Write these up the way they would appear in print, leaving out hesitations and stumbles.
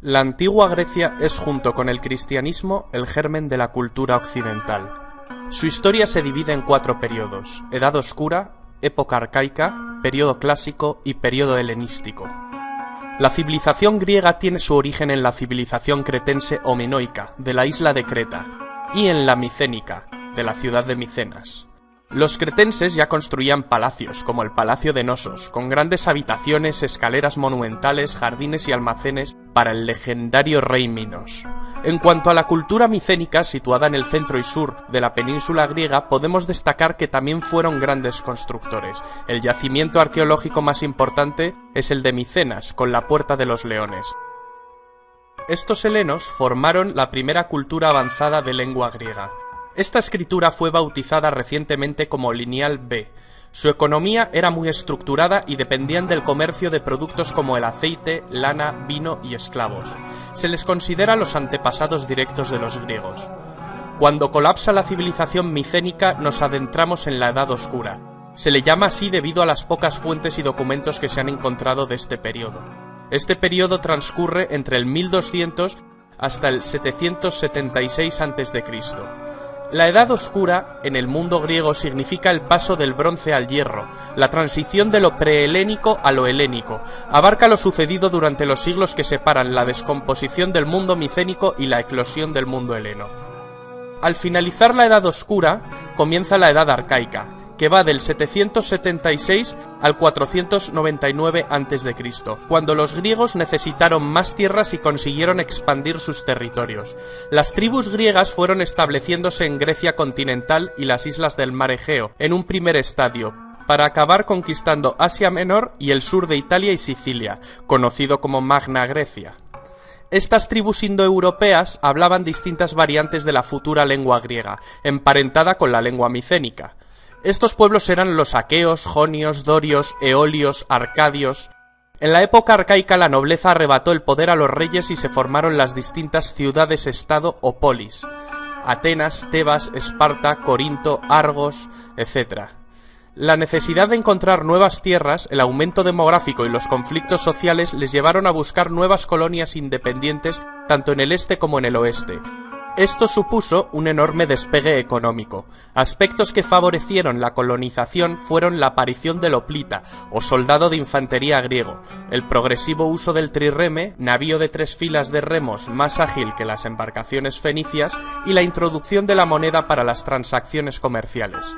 La antigua Grecia es, junto con el cristianismo, el germen de la cultura occidental. Su historia se divide en 4 periodos: Edad Oscura, Época Arcaica, Periodo Clásico y Periodo Helenístico. La civilización griega tiene su origen en la civilización cretense o minoica, de la isla de Creta, y en la micénica, de la ciudad de Micenas. Los cretenses ya construían palacios, como el Palacio de Nosos, con grandes habitaciones, escaleras monumentales, jardines y almacenes para el legendario rey Minos. En cuanto a la cultura micénica, situada en el centro y sur de la península griega, podemos destacar que también fueron grandes constructores. El yacimiento arqueológico más importante es el de Micenas, con la Puerta de los Leones. Estos helenos formaron la primera cultura avanzada de lengua griega. Esta escritura fue bautizada recientemente como Lineal B. Su economía era muy estructurada y dependían del comercio de productos como el aceite, lana, vino y esclavos. Se les considera los antepasados directos de los griegos. Cuando colapsa la civilización micénica, nos adentramos en la Edad Oscura. Se le llama así debido a las pocas fuentes y documentos que se han encontrado de este periodo. Este periodo transcurre entre el 1200 hasta el 776 a.C. La Edad Oscura, en el mundo griego, significa el paso del bronce al hierro, la transición de lo prehelénico a lo helénico. Abarca lo sucedido durante los siglos que separan la descomposición del mundo micénico y la eclosión del mundo heleno. Al finalizar la Edad Oscura, comienza la Edad Arcaica, que va del 776 al 499 a.C., cuando los griegos necesitaron más tierras y consiguieron expandir sus territorios. Las tribus griegas fueron estableciéndose en Grecia continental y las islas del mar Egeo, en un primer estadio, para acabar conquistando Asia Menor y el sur de Italia y Sicilia, conocido como Magna Grecia. Estas tribus indoeuropeas hablaban distintas variantes de la futura lengua griega, emparentada con la lengua micénica. Estos pueblos eran los aqueos, jonios, dorios, eolios, arcadios. En la época arcaica la nobleza arrebató el poder a los reyes y se formaron las distintas ciudades-estado o polis: Atenas, Tebas, Esparta, Corinto, Argos, etc. La necesidad de encontrar nuevas tierras, el aumento demográfico y los conflictos sociales les llevaron a buscar nuevas colonias independientes tanto en el este como en el oeste. Esto supuso un enorme despegue económico. Aspectos que favorecieron la colonización fueron la aparición del hoplita, o soldado de infantería griego, el progresivo uso del trireme, navío de 3 filas de remos más ágil que las embarcaciones fenicias, y la introducción de la moneda para las transacciones comerciales.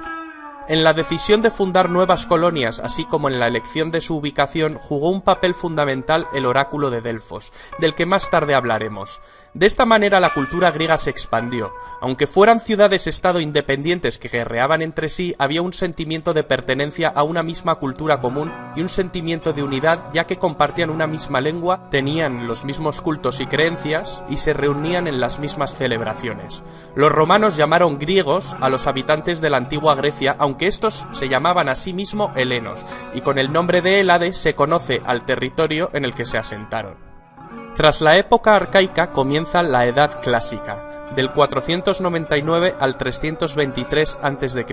En la decisión de fundar nuevas colonias, así como en la elección de su ubicación, jugó un papel fundamental el oráculo de Delfos, del que más tarde hablaremos. De esta manera la cultura griega se expandió. Aunque fueran ciudades-estado independientes que guerreaban entre sí, había un sentimiento de pertenencia a una misma cultura común y un sentimiento de unidad, ya que compartían una misma lengua, tenían los mismos cultos y creencias y se reunían en las mismas celebraciones. Los romanos llamaron griegos a los habitantes de la antigua Grecia, aunque estos se llamaban a sí mismos helenos, y con el nombre de Hélade se conoce al territorio en el que se asentaron. Tras la época arcaica comienza la Edad Clásica, del 499 al 323 a.C.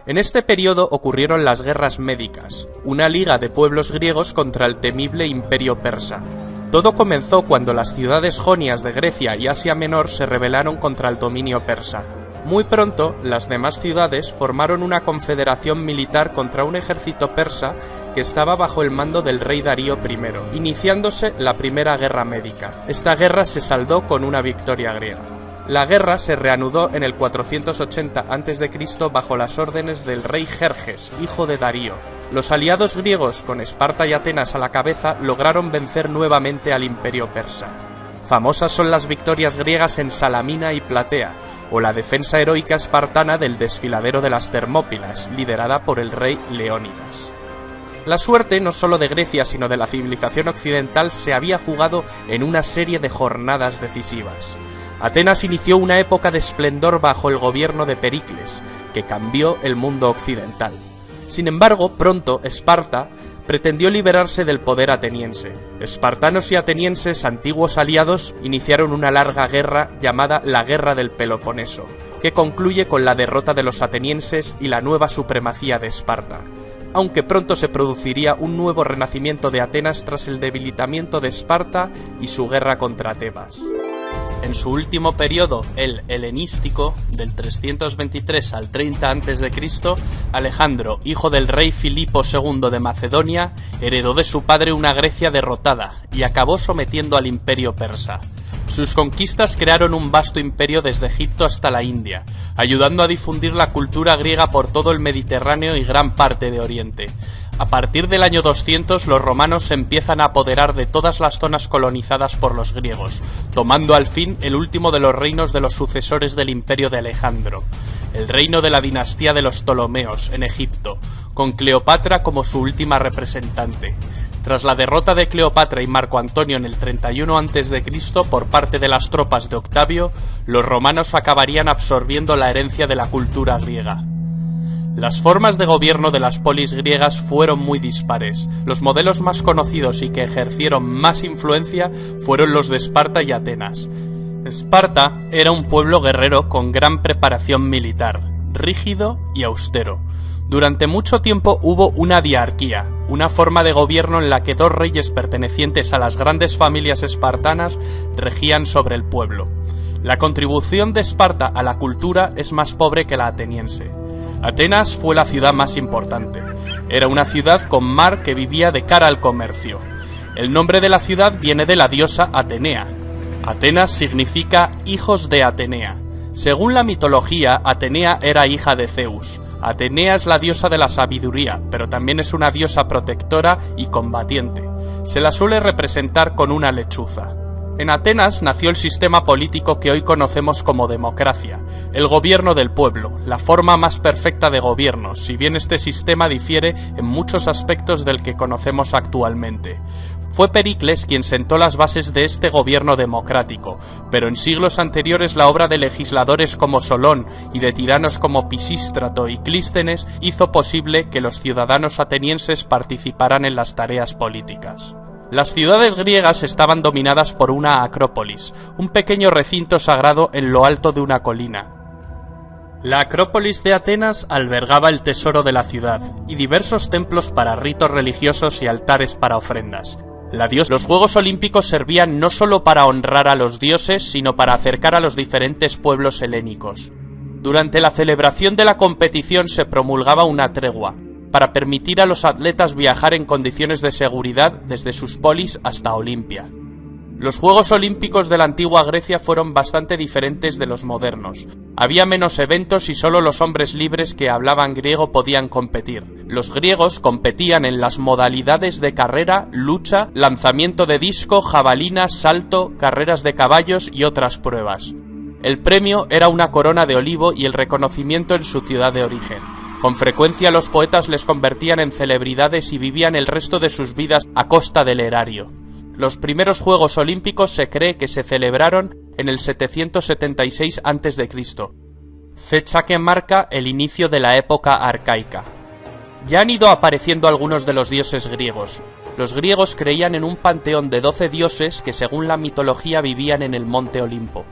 En este periodo ocurrieron las guerras médicas, una liga de pueblos griegos contra el temible imperio persa. Todo comenzó cuando las ciudades jonias de Grecia y Asia Menor se rebelaron contra el dominio persa. Muy pronto, las demás ciudades formaron una confederación militar contra un ejército persa que estaba bajo el mando del rey Darío I, iniciándose la Primera Guerra Médica. Esta guerra se saldó con una victoria griega. La guerra se reanudó en el 480 a.C. bajo las órdenes del rey Jerjes, hijo de Darío. Los aliados griegos, con Esparta y Atenas a la cabeza, lograron vencer nuevamente al imperio persa. Famosas son las victorias griegas en Salamina y Platea, o la defensa heroica espartana del desfiladero de las Termópilas, liderada por el rey Leónidas. La suerte, no solo de Grecia, sino de la civilización occidental, se había jugado en una serie de jornadas decisivas. Atenas inició una época de esplendor bajo el gobierno de Pericles, que cambió el mundo occidental. Sin embargo, pronto Esparta pretendió liberarse del poder ateniense. Espartanos y atenienses, antiguos aliados, iniciaron una larga guerra llamada la Guerra del Peloponeso, que concluye con la derrota de los atenienses y la nueva supremacía de Esparta. aunque pronto se produciría un nuevo renacimiento de Atenas tras el debilitamiento de Esparta y su guerra contra Tebas. En su último periodo, el helenístico, del 323 al 30 a.C., Alejandro, hijo del rey Filipo II de Macedonia, heredó de su padre una Grecia derrotada y acabó sometiendo al imperio persa. Sus conquistas crearon un vasto imperio desde Egipto hasta la India, ayudando a difundir la cultura griega por todo el Mediterráneo y gran parte de Oriente. A partir del año 200, los romanos se empiezan a apoderar de todas las zonas colonizadas por los griegos, tomando al fin el último de los reinos de los sucesores del imperio de Alejandro, el reino de la dinastía de los Ptolomeos, en Egipto, con Cleopatra como su última representante. Tras la derrota de Cleopatra y Marco Antonio en el 31 a.C. por parte de las tropas de Octavio, los romanos acabarían absorbiendo la herencia de la cultura griega. Las formas de gobierno de las polis griegas fueron muy dispares. Los modelos más conocidos y que ejercieron más influencia fueron los de Esparta y Atenas. Esparta era un pueblo guerrero con gran preparación militar, rígido y austero. Durante mucho tiempo hubo una diarquía, una forma de gobierno en la que dos reyes pertenecientes a las grandes familias espartanas regían sobre el pueblo. La contribución de Esparta a la cultura es más pobre que la ateniense. Atenas fue la ciudad más importante. Era una ciudad con mar que vivía de cara al comercio. El nombre de la ciudad viene de la diosa Atenea. Atenas significa hijos de Atenea. Según la mitología, Atenea era hija de Zeus. Atenea es la diosa de la sabiduría, pero también es una diosa protectora y combatiente. Se la suele representar con una lechuza. En Atenas nació el sistema político que hoy conocemos como democracia, el gobierno del pueblo, la forma más perfecta de gobierno, si bien este sistema difiere en muchos aspectos del que conocemos actualmente. Fue Pericles quien sentó las bases de este gobierno democrático, pero en siglos anteriores la obra de legisladores como Solón y de tiranos como Pisístrato y Clístenes hizo posible que los ciudadanos atenienses participaran en las tareas políticas. Las ciudades griegas estaban dominadas por una acrópolis, un pequeño recinto sagrado en lo alto de una colina. La Acrópolis de Atenas albergaba el tesoro de la ciudad y diversos templos para ritos religiosos y altares para ofrendas. Los Juegos Olímpicos servían no solo para honrar a los dioses, sino para acercar a los diferentes pueblos helénicos. Durante la celebración de la competición se promulgaba una tregua, para permitir a los atletas viajar en condiciones de seguridad desde sus polis hasta Olimpia. Los Juegos Olímpicos de la antigua Grecia fueron bastante diferentes de los modernos. Había menos eventos y solo los hombres libres que hablaban griego podían competir. Los griegos competían en las modalidades de carrera, lucha, lanzamiento de disco, jabalina, salto, carreras de caballos y otras pruebas. El premio era una corona de olivo y el reconocimiento en su ciudad de origen. Con frecuencia los poetas les convertían en celebridades y vivían el resto de sus vidas a costa del erario. Los primeros Juegos Olímpicos se cree que se celebraron en el 776 a.C., fecha que marca el inicio de la época arcaica. Ya han ido apareciendo algunos de los dioses griegos. Los griegos creían en un panteón de 12 dioses que según la mitología vivían en el monte Olimpo.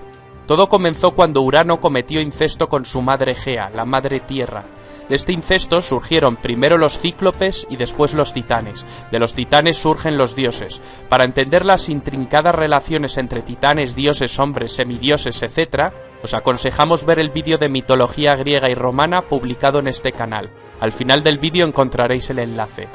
Todo comenzó cuando Urano cometió incesto con su madre Gea, la madre tierra. De este incesto surgieron primero los cíclopes y después los titanes. De los titanes surgen los dioses. Para entender las intrincadas relaciones entre titanes, dioses, hombres, semidioses, etc., os aconsejamos ver el vídeo de mitología griega y romana publicado en este canal. Al final del vídeo encontraréis el enlace.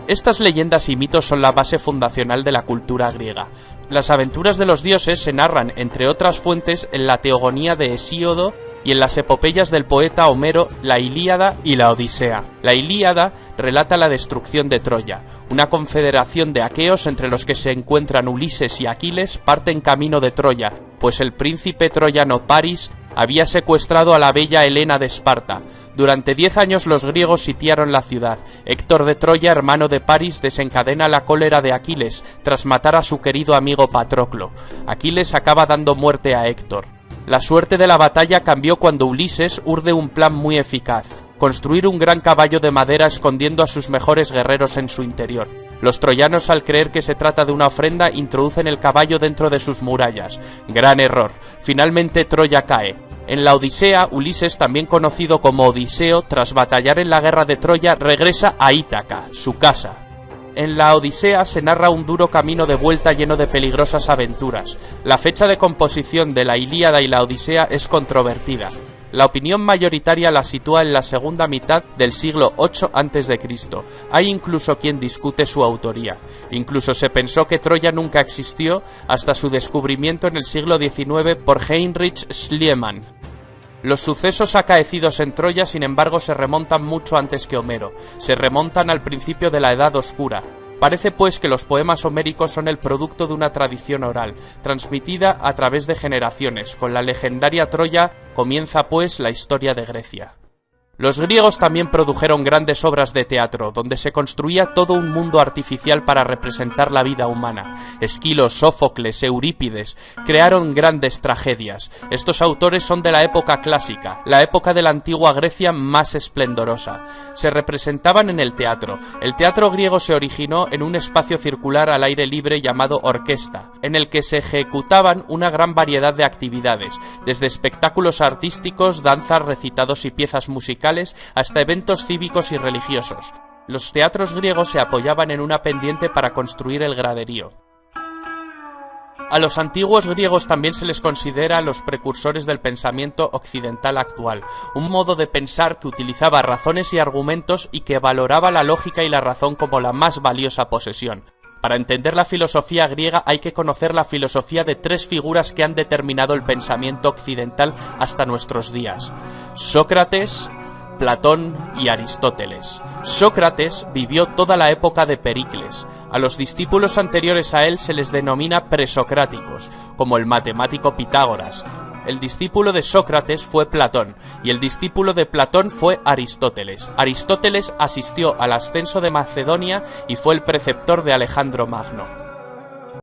Estas leyendas y mitos son la base fundacional de la cultura griega. Las aventuras de los dioses se narran, entre otras fuentes, en la Teogonía de Hesíodo y en las epopeyas del poeta Homero, la Ilíada y la Odisea. La Ilíada relata la destrucción de Troya. Una confederación de aqueos entre los que se encuentran Ulises y Aquiles parten camino de Troya, pues el príncipe troyano Paris había secuestrado a la bella Helena de Esparta. Durante 10 años los griegos sitiaron la ciudad. Héctor de Troya, hermano de Paris, desencadena la cólera de Aquiles tras matar a su querido amigo Patroclo. Aquiles acaba dando muerte a Héctor. La suerte de la batalla cambió cuando Ulises urde un plan muy eficaz: construir un gran caballo de madera escondiendo a sus mejores guerreros en su interior. Los troyanos, al creer que se trata de una ofrenda, introducen el caballo dentro de sus murallas. Gran error. Finalmente Troya cae. En la Odisea, Ulises, también conocido como Odiseo, tras batallar en la guerra de Troya, regresa a Ítaca, su casa. En la Odisea se narra un duro camino de vuelta lleno de peligrosas aventuras. La fecha de composición de la Ilíada y la Odisea es controvertida. La opinión mayoritaria la sitúa en la segunda mitad del siglo VIII a.C. Hay incluso quien discute su autoría. Incluso se pensó que Troya nunca existió hasta su descubrimiento en el siglo XIX por Heinrich Schliemann. Los sucesos acaecidos en Troya, sin embargo, se remontan mucho antes que Homero. Se remontan al principio de la Edad Oscura. Parece pues que los poemas homéricos son el producto de una tradición oral, transmitida a través de generaciones. Con la legendaria Troya comienza pues la historia de Grecia. Los griegos también produjeron grandes obras de teatro, donde se construía todo un mundo artificial para representar la vida humana. Esquilo, Sófocles, Eurípides crearon grandes tragedias. Estos autores son de la época clásica, la época de la antigua Grecia más esplendorosa. Se representaban en el teatro. El teatro griego se originó en un espacio circular al aire libre llamado orquesta, en el que se ejecutaban una gran variedad de actividades, desde espectáculos artísticos, danzas, recitados y piezas musicales, hasta eventos cívicos y religiosos. Los teatros griegos se apoyaban en una pendiente para construir el graderío. A los antiguos griegos también se les considera los precursores del pensamiento occidental actual, un modo de pensar que utilizaba razones y argumentos y que valoraba la lógica y la razón como la más valiosa posesión. Para entender la filosofía griega hay que conocer la filosofía de tres figuras que han determinado el pensamiento occidental hasta nuestros días: Sócrates, Platón y Aristóteles. Sócrates vivió toda la época de Pericles. A los discípulos anteriores a él se les denomina presocráticos, como el matemático Pitágoras. El discípulo de Sócrates fue Platón, y el discípulo de Platón fue Aristóteles. Aristóteles asistió al ascenso de Macedonia y fue el preceptor de Alejandro Magno.